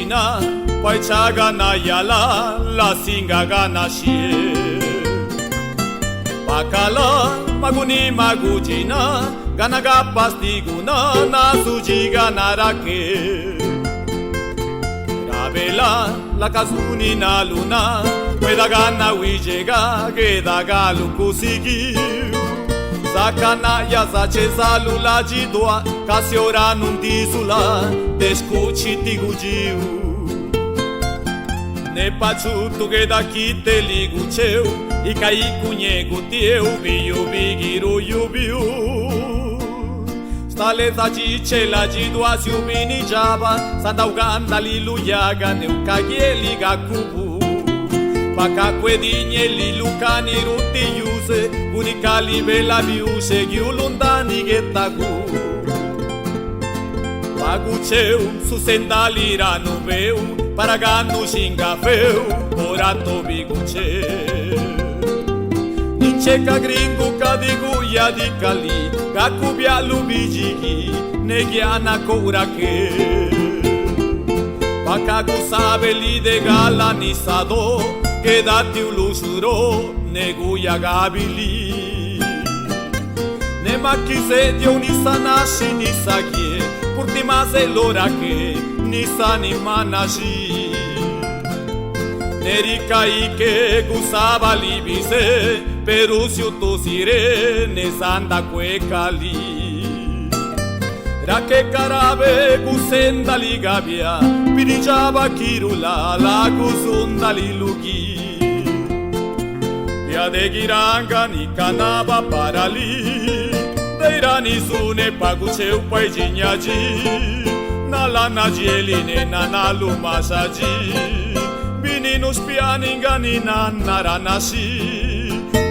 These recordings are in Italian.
magujina Paichagana yala la singagana shie Pakala maguni magujina Ganaga pastiguna na sujiga narake Rabela la kazuni na luna Wedagana wijega gedaga lukusigi Sakana ya zacheza lula jidua Kasiora nundizula Deskuchi tigujiu Ne pachu tugeda kite ligucheu Ikai kunye gutieu Biu bigiru yubiu Stale zachiche la jidua Siubini jaba Santa Uganda liluyaga Neukagieli gakubu Paka kwedinye lilukani ruti yuse Unikali bela biuse Giulundani getagu Pagucheu susendalira nubeu Paraganu shingafeu Orato biguche Nincheka gringu kadigu yadikali Gakubia lubijiki Negiana kourake Paka sabe li de gala nisado Quedati ulusuro neguya gabili Ne makise dio nisanashi nisakie Purtimase lorake nisani manashi Nerika ike gusaba libise Perusiu tosire nesanda kwekali Rake karabe gusenda ligabia Pirijaba kirula la gusunda lilugi Pia de giranga ni kanaba parali Deirani sune pagucheu paijinyaji Nala najeline nanalu masaji Bininus pianinga ni nanaranashi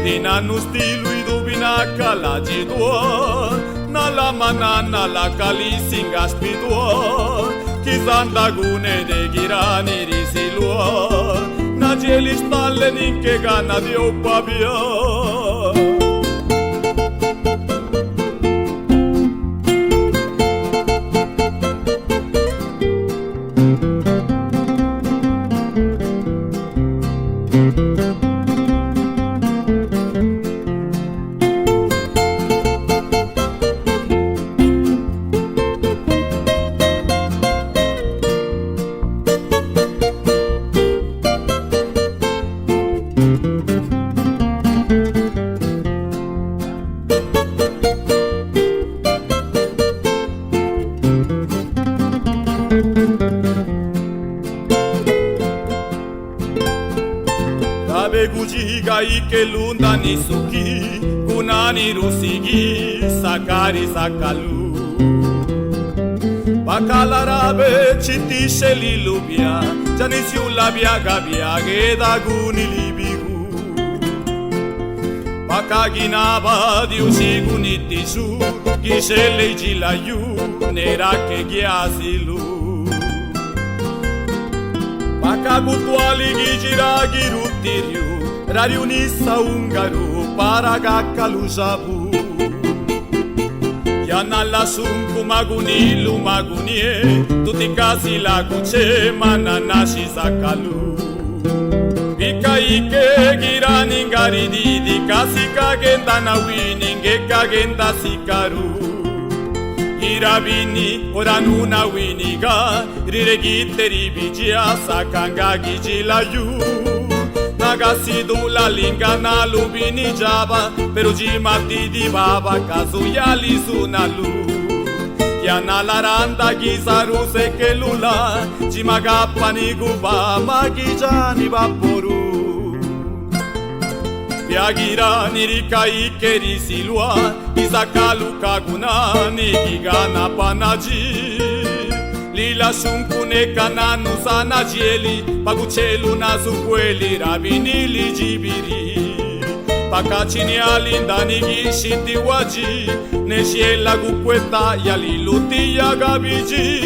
Linanus tilu idubina kalajidua Nala manana la kalisinga spidua Kizanda gune de girani risilua Najelis talle ninke gana dio pabia Gujiga ike lunda nisuki Kunani rusigi sakari sakalu Bakalarabe chitishe lilubia Janisiu labia gabia geda guni libigu Bakaginaba diusigu nitisu Gishele jilayu nerake giasilu Bakagutuali gijira girutiriu Rariunisa ungaru paragakalujabu Yanala sunku magunilu magunie Tutikasi laguche mananashi zakalu Bika ike girani ngarididi Kasi kagenda na wininge kagenda sikaru Irabini oranuna winiga Riregite ribijia sakanga gijilayu Nagasidu la linga na lubini jaba Pero jimati di baba kazu yali sunalu Yana laranda gizaru seke lula Jimagapa ni guba magijani vaporu Piagira nirika ikeri silua Izakalu kaguna nigigana panaji Lila shunkune kananu sana jieli Paguchelu na zukweli rabinili jibiri Pakachini alinda nigishiti waji Neshiela gukweta yaliluti ya gabiji